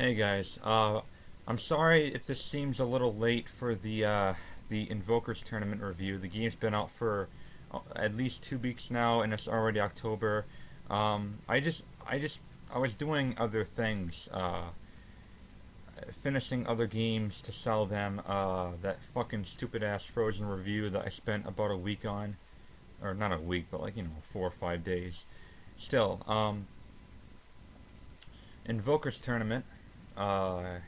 Hey guys, I'm sorry if this seems a little late for the Invokers tournament review. The game's been out for at least 2 weeks now, and it's already October. I was doing other things, finishing other games to sell them. That fucking stupid ass Frozen review that I spent about a week on, or not a week, but 4 or 5 days. Still, Invokers Tournament uh,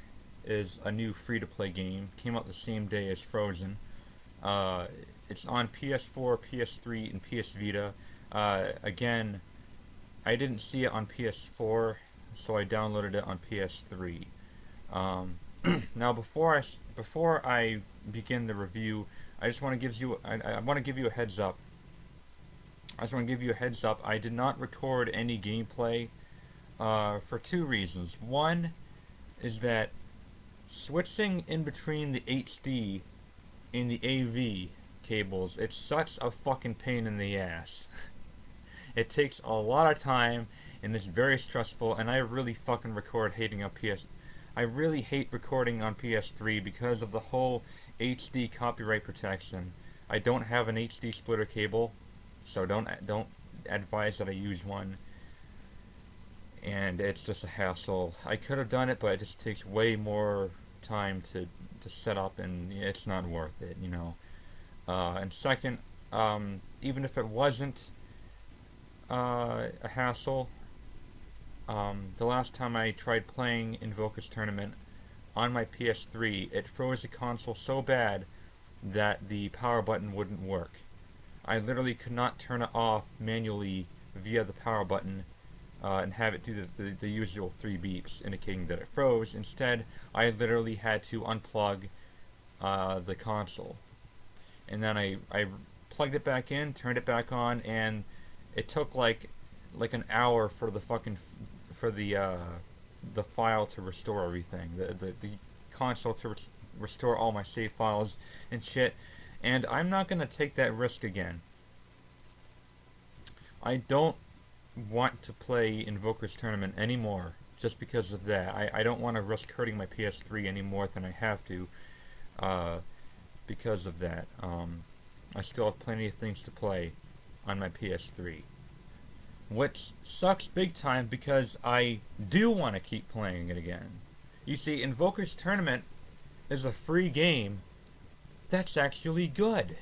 is a new free to play game. Came out the same day as Frozen. Uh, it's on PS4, PS3, and PS Vita. Again, I didn't see it on PS4, so I downloaded it on PS3. Um, Now, before I begin the review, I just want to give you I want to give you a heads up. I just want to give you a heads up. I did not record any gameplay for two reasons. One is that switching in between the HD and the AV cables, it's such a fucking pain in the ass. It takes a lot of time and it's very stressful, and I really fucking record hating on PS. I really hate recording on PS3 because of the whole HD copyright protection. I don't have an HD splitter cable, so don't advise that I use one, and it's just a hassle. I could have done it, but it just takes way more time to set up, and it's not worth it, you know. And second, even if it wasn't a hassle, the last time I tried playing Invokers Tournament on my PS3, it froze the console so bad that the power button wouldn't work. I literally could not turn it off manually via the power button and have it do the usual three beeps indicating that it froze. Instead, I literally had to unplug the console. And then I plugged it back in, turned it back on, and it took like an hour for the file to restore everything. The console to restore all my save files and shit. And I'm not gonna take that risk again. I don't want to play Invokers Tournament anymore just because of that. I don't want to risk hurting my PS3 any more than I have to uh, because of that. I still have plenty of things to play on my PS3. Which sucks big time because I do want to keep playing it again. You see, Invokers Tournament is a free game that's actually good.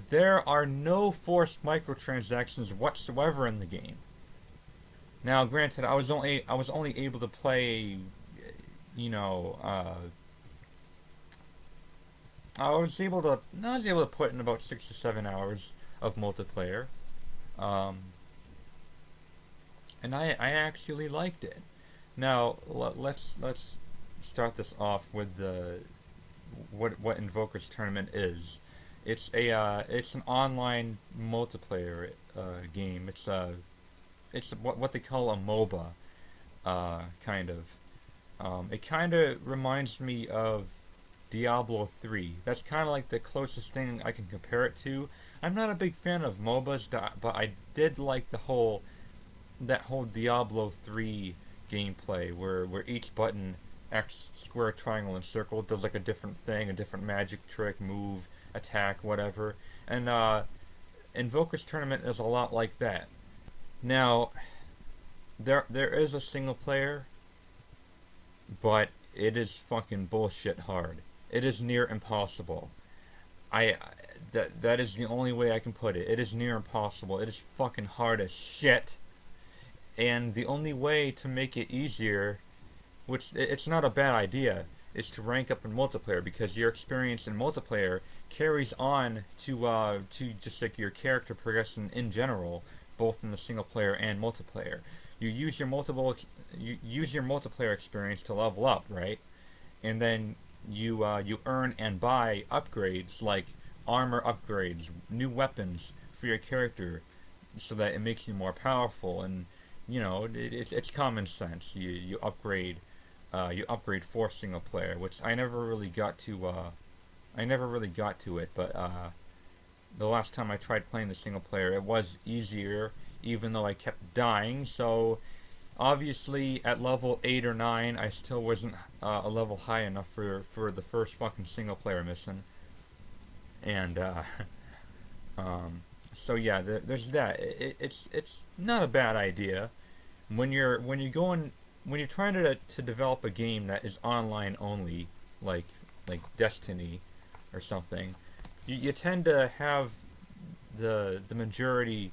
There are no forced microtransactions whatsoever in the game. Now, granted, I was only able to play, you know, I was able to put in about 6 to 7 hours of multiplayer, um, and I actually liked it. Now let's start this off with the what Invokers Tournament is. It's an online multiplayer game. It's what they call a MOBA, kind of. It kind of reminds me of Diablo 3. That's kind of like the closest thing I can compare it to. I'm not a big fan of MOBAs, but I did like that whole Diablo 3 gameplay where each button, X, square, triangle, and circle, does like a different thing, a different magic trick, move, attack, whatever. And Invokers Tournament is a lot like that. Now, there is a single player, but it is fucking bullshit hard. It is near impossible. I that is the only way I can put it. It is near impossible. It is fucking hard as shit. And the only way to make it easier, which it's not a bad idea, is to rank up in multiplayer because your experience in multiplayer carries on to just like your character progression in general, both in the single player and multiplayer. You use your multiplayer experience to level up, right? And then you earn and buy upgrades like armor upgrades, new weapons for your character, so that it makes you more powerful. And it's common sense. You upgrade for single player, which I never really got to. I never really got to it, but the last time I tried playing the single player, it was easier, even though I kept dying. So Obviously, at level 8 or 9, I still wasn't a level high enough for the first fucking single player mission. And, um, so yeah, there's that. It's not a bad idea. When you're going when you're trying to develop a game that is online only, like Destiny or something, you tend to have the majority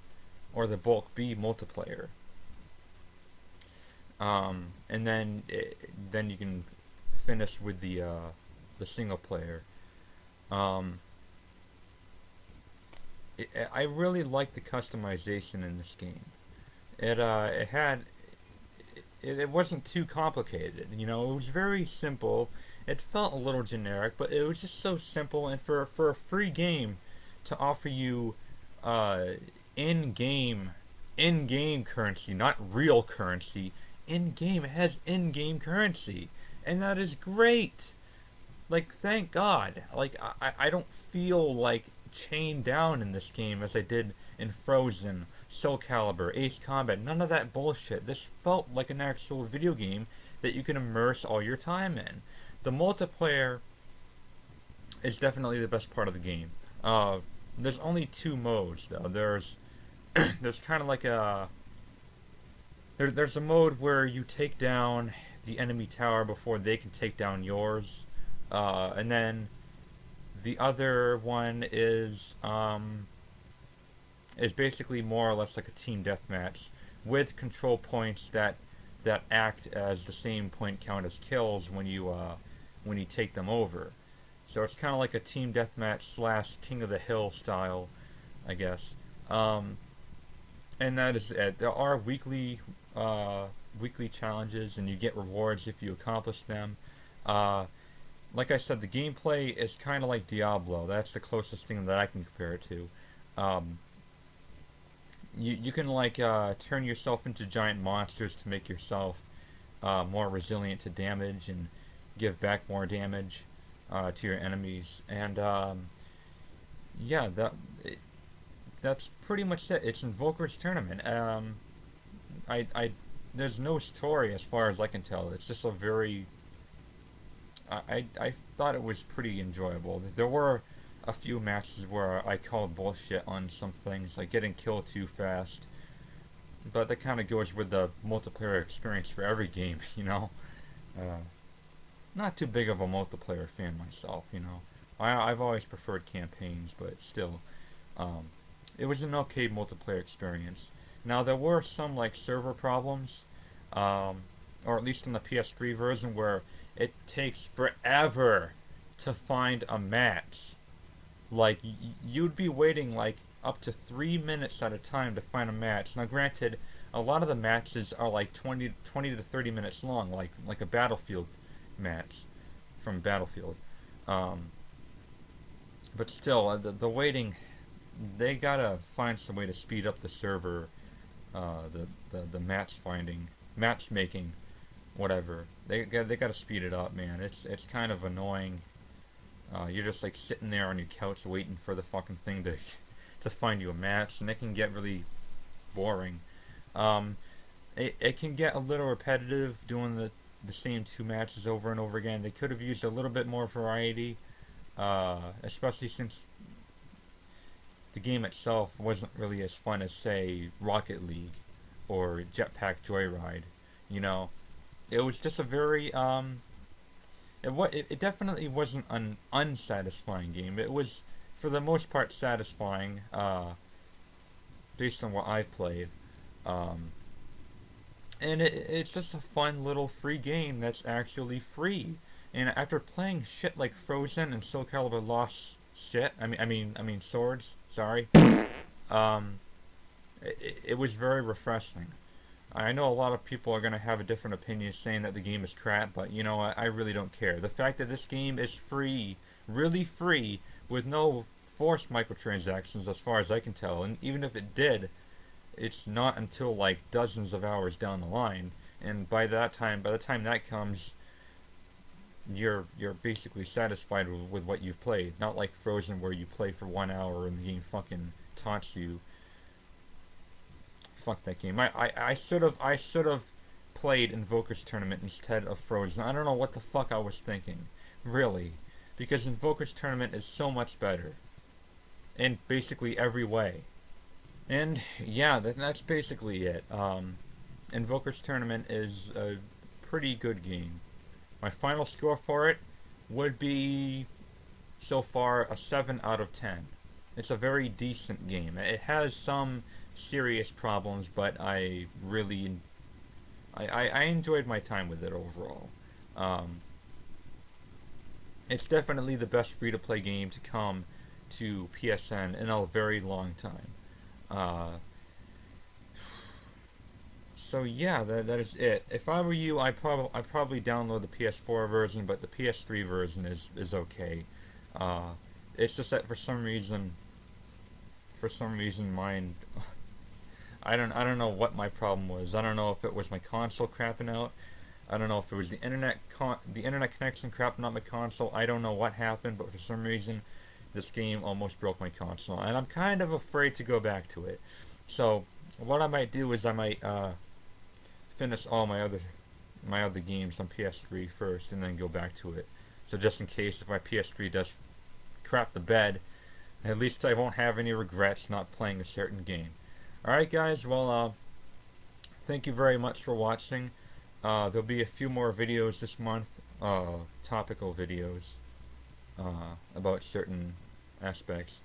or the bulk be multiplayer. And then you can finish with the single player. Um, I really like the customization in this game. It had it wasn't too complicated. You know, it was very simple. It felt a little generic, but it was just so simple. And for a free game to offer you uh, in-game in-game currency, not real currency, in-game, it has in-game currency, and that is great. Like, thank God. Like, I don't feel like chained down in this game as I did in Frozen, Soul Calibur, Ace Combat. None of that bullshit. This felt like an actual video game that you can immerse all your time in. The multiplayer is definitely the best part of the game. There's only two modes though. There's kind of like there's a mode where you take down the enemy tower before they can take down yours, and then the other one is basically more or less like a team deathmatch with control points that act as the same point count as kills when you take them over. So it's kind of like a team deathmatch slash King of the Hill style, I guess. Um, and that is it. There are weekly challenges, and you get rewards if you accomplish them. Uh, like I said, the gameplay is kind of like Diablo. That's the closest thing that I can compare it to. Um, you can like turn yourself into giant monsters to make yourself more resilient to damage and give back more damage to your enemies. And yeah, that's pretty much it. It's Invokers tournament. I there's no story as far as I can tell. It's just a very I thought it was pretty enjoyable. There were a few matches where I called bullshit on some things, like getting killed too fast. But that kind of goes with the multiplayer experience for every game, you know. Uh, Not too big of a multiplayer fan myself, you know. I've always preferred campaigns, but still, um, it was an okay multiplayer experience. Now there were some like server problems, um, or at least in the PS3 version, where it takes forever to find a match. Like you'd be waiting like up to 3 minutes at a time to find a match. Now, granted, a lot of the matches are like 20 to 30 minutes long, like a Battlefield match from Battlefield. Um, but still, the waiting, they gotta find some way to speed up the server, the match finding, matchmaking, whatever. They gotta speed it up, man. It's kind of annoying. You're just like sitting there on your couch waiting for the fucking thing to to find you a match, and it can get really boring. Um, it can get a little repetitive doing the same two matches over and over again. They could have used a little bit more variety, especially since the game itself wasn't really as fun as, say, Rocket League or Jetpack Joyride. You know, it was just a very it definitely wasn't an unsatisfying game. It was, for the most part, satisfying, based on what I've played. Um, and it's just a fun little free game that's actually free. And after playing shit like Frozen and Soul Calibur Lost shit, I mean Swords. Sorry. Um, it was very refreshing. I know a lot of people are going to have a different opinion saying that the game is crap, but you know what? I really don't care. The fact that this game is free, really free, with no forced microtransactions as far as I can tell, and even if it did, it's not until like dozens of hours down the line, and by the time that comes, you're basically satisfied with what you've played. Not like Frozen where you play for 1 hour and the game fucking taunts you. Fuck that game. I should have played Invokers Tournament instead of Frozen. I don't know what the fuck I was thinking. Really. Because Invokers Tournament is so much better. In basically every way. And yeah, that's basically it. Invokers Tournament is a pretty good game. My final score for it would be so far a 7 out of 10. It's a very decent game. It has some serious problems, but I enjoyed my time with it overall. Um, it's definitely the best free to play game to come to PSN in a very long time. Uh, so yeah, that is it. If I were you, I probably download the PS4 version, but the PS3 version is okay. Uh, it's just that for some reason mine I don't know what my problem was. I don't know if it was my console crapping out. I don't know if it was the internet connection crapping out my console. I don't know what happened, but for some reason this game almost broke my console, and I'm kind of afraid to go back to it. So what I might do is I might finish all my other games on PS3 first, and then go back to it. So just in case if my PS3 does crap the bed, at least I won't have any regrets not playing a certain game. Alright, guys, well, thank you very much for watching. There'll be a few more videos this month, topical videos about certain aspects.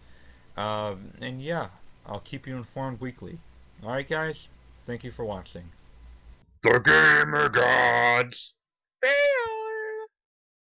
And yeah, I'll keep you informed weekly. Alright, guys, thank you for watching. The Gamer Gods!